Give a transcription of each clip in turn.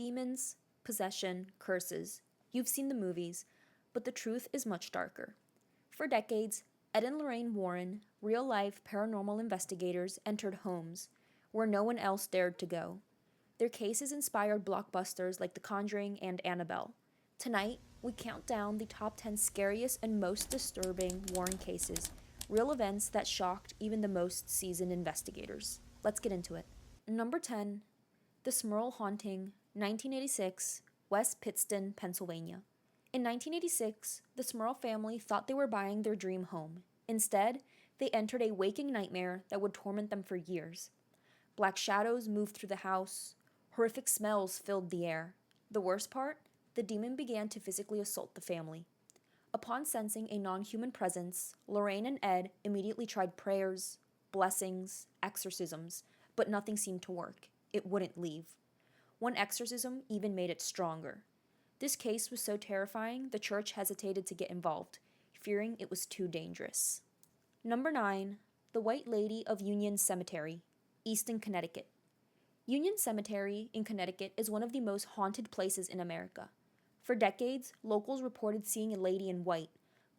Demons, possession, curses. You've seen the movies, but the truth is much darker. For decades, Ed and Lorraine Warren, real-life paranormal investigators, entered homes where no one else dared to go. Their cases inspired blockbusters like The Conjuring and Annabelle. Tonight, we count down the top 10 scariest and most disturbing Warren cases, real events that shocked even the most seasoned investigators. Let's get into it. Number 10, The Smurl Haunting, 1986, West Pittston, Pennsylvania. In 1986, the Smurl family thought they were buying their dream home. Instead, they entered a waking nightmare that would torment them for years. Black shadows moved through the house. Horrific smells filled the air. The worst part? The demon began to physically assault the family. Upon sensing a non-human presence, Lorraine and Ed immediately tried prayers, blessings, exorcisms, but nothing seemed to work. It wouldn't leave. One exorcism even made it stronger. This case was so terrifying, the church hesitated to get involved, fearing it was too dangerous. Number 9, The White Lady of Union Cemetery, Easton, Connecticut. Union Cemetery in Connecticut is one of the most haunted places in America. For decades, locals reported seeing a lady in white,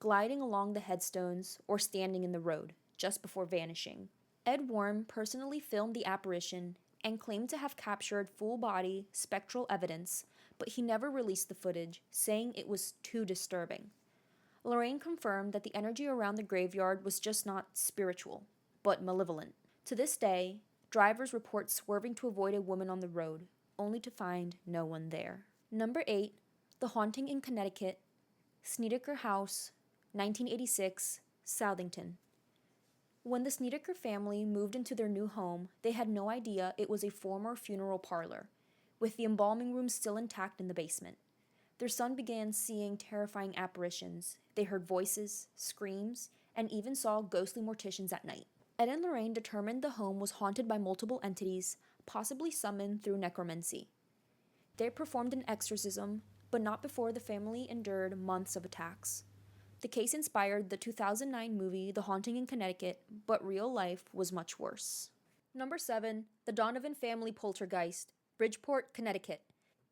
gliding along the headstones or standing in the road, just before vanishing. Ed Warren personally filmed the apparition and claimed to have captured full-body, spectral evidence, but he never released the footage, saying it was too disturbing. Lorraine confirmed that the energy around the graveyard was just not spiritual, but malevolent. To this day, drivers report swerving to avoid a woman on the road, only to find no one there. Number 8, The Haunting in Connecticut, Snedeker House, 1986, Southington. When the Snedeker family moved into their new home, they had no idea it was a former funeral parlor, with the embalming room still intact in the basement. Their son began seeing terrifying apparitions. They heard voices, screams, and even saw ghostly morticians at night. Ed and Lorraine determined the home was haunted by multiple entities, possibly summoned through necromancy. They performed an exorcism, but not before the family endured months of attacks. The case inspired the 2009 movie The Haunting in Connecticut, but real life was much worse. Number 7, The Donovan Family Poltergeist, Bridgeport, Connecticut.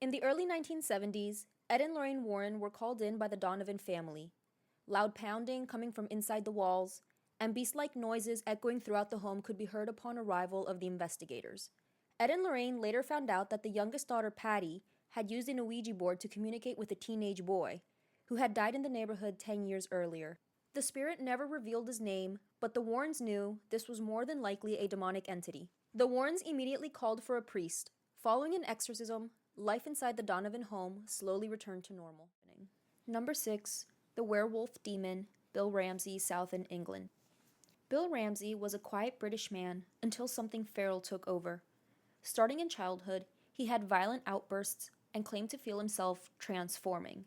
In the early 1970s, Ed and Lorraine Warren were called in by the Donovan family. Loud pounding coming from inside the walls, and beast-like noises echoing throughout the home could be heard upon arrival of the investigators. Ed and Lorraine later found out that the youngest daughter, Patty, had used an Ouija board to communicate with a teenage boy, who had died in the neighborhood 10 years earlier. The spirit never revealed his name, but the Warrens knew this was more than likely a demonic entity. The Warrens immediately called for a priest. Following an exorcism, life inside the Donovan home slowly returned to normal. Number 6, The Werewolf Demon, Bill Ramsey, Southend, England. Bill Ramsey was a quiet British man until something feral took over. Starting in childhood, he had violent outbursts and claimed to feel himself transforming.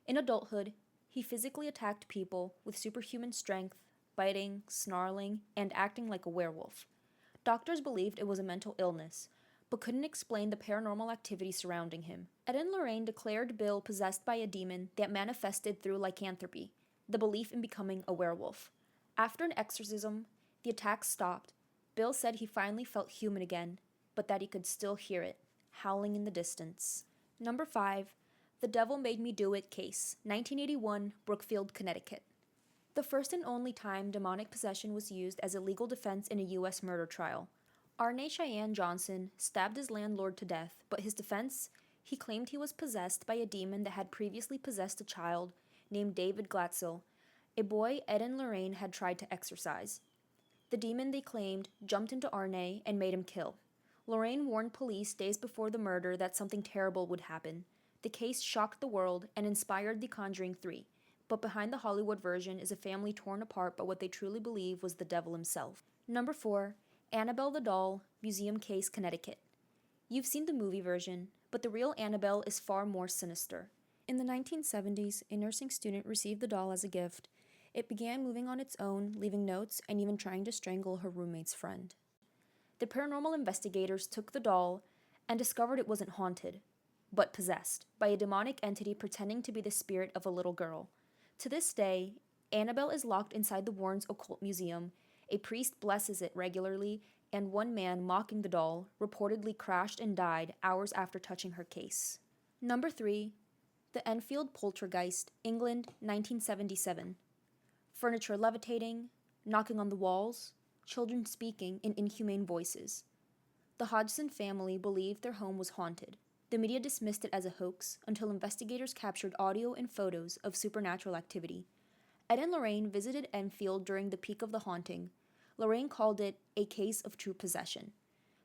In adulthood, he physically attacked people with superhuman strength, biting, snarling, and acting like a werewolf. Doctors believed it was a mental illness, but couldn't explain the paranormal activity surrounding him. Ed and Lorraine declared Bill possessed by a demon that manifested through lycanthropy, the belief in becoming a werewolf. After an exorcism, the attacks stopped. Bill said he finally felt human again, but that he could still hear it, howling in the distance. Number 5, The Devil Made Me Do It case, 1981, Brookfield, Connecticut. The first and only time demonic possession was used as a legal defense in a U.S. murder trial. Arne Cheyenne Johnson stabbed his landlord to death, but his defense? He claimed he was possessed by a demon that had previously possessed a child named David Glatzel, a boy Ed and Lorraine had tried to exorcise. The demon, they claimed, jumped into Arne and made him kill. Lorraine warned police days before the murder that something terrible would happen. The case shocked the world and inspired The Conjuring 3, but behind the Hollywood version is a family torn apart by what they truly believe was the devil himself. Number 4, Annabelle the Doll, Museum Case, Connecticut. You've seen the movie version, but the real Annabelle is far more sinister. In the 1970s, a nursing student received the doll as a gift. It began moving on its own, leaving notes, and even trying to strangle her roommate's friend. The paranormal investigators took the doll and discovered it wasn't haunted, but possessed by a demonic entity pretending to be the spirit of a little girl. To this day, Annabelle is locked inside the Warrens Occult Museum. A priest blesses it regularly, and one man mocking the doll reportedly crashed and died hours after touching her case. Number 3. The Enfield Poltergeist, England, 1977. Furniture levitating, knocking on the walls, children speaking in inhumane voices. The Hodgson family believed their home was haunted. The media dismissed it as a hoax until investigators captured audio and photos of supernatural activity. Ed and Lorraine visited Enfield during the peak of the haunting. Lorraine called it a case of true possession.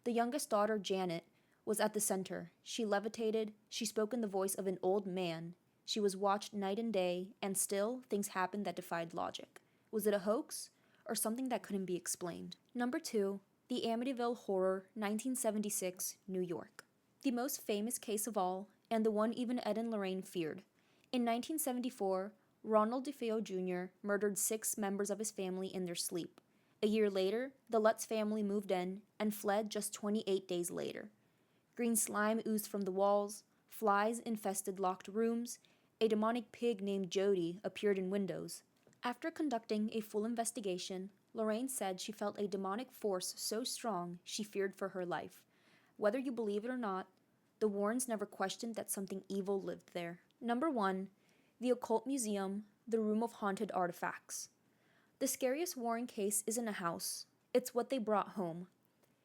The youngest daughter, Janet, was at the center. She levitated, she spoke in the voice of an old man. She was watched night and day, and still, things happened that defied logic. Was it a hoax, or something that couldn't be explained? Number 2. The Amityville Horror, 1976, New York. The most famous case of all, and the one even Ed and Lorraine feared. In 1974, Ronald DeFeo Jr. murdered 6 members of his family in their sleep. A year later, the Lutz family moved in and fled just 28 days later. Green slime oozed from the walls, flies infested locked rooms, a demonic pig named Jody appeared in windows. After conducting a full investigation, Lorraine said she felt a demonic force so strong she feared for her life. Whether you believe it or not, the Warrens never questioned that something evil lived there. Number 1. The Occult Museum, the Room of Haunted Artifacts. The Scariest Warren case isn't a house, it's what they brought home.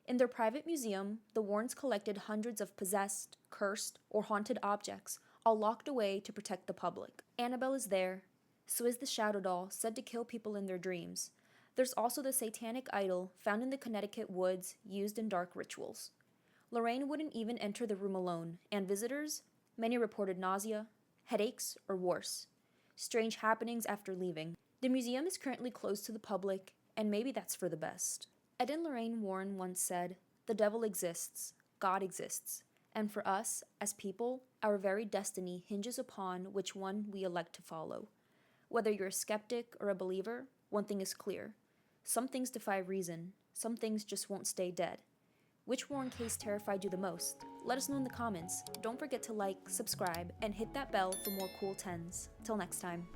In their private museum, the Warrens collected hundreds of possessed, cursed, or haunted objects, all locked away to protect the public. Annabelle is there. So is the Shadow Doll, said to kill people in their dreams. There's also the satanic idol found in the Connecticut woods used in dark rituals. Lorraine wouldn't even enter the room alone, and visitors, many reported nausea, headaches, or worse. Strange happenings after leaving. The museum is currently closed to the public, and maybe that's for the best. Ed and Lorraine Warren once said, "The devil exists, God exists, and for us, as people, our very destiny hinges upon which one we elect to follow. Whether you're a skeptic or a believer, one thing is clear. Some things defy reason, some things just won't stay dead." Which Warren case terrified you the most? Let us know in the comments. Don't forget to like, subscribe, and hit that bell for more cool 10s. Till next time.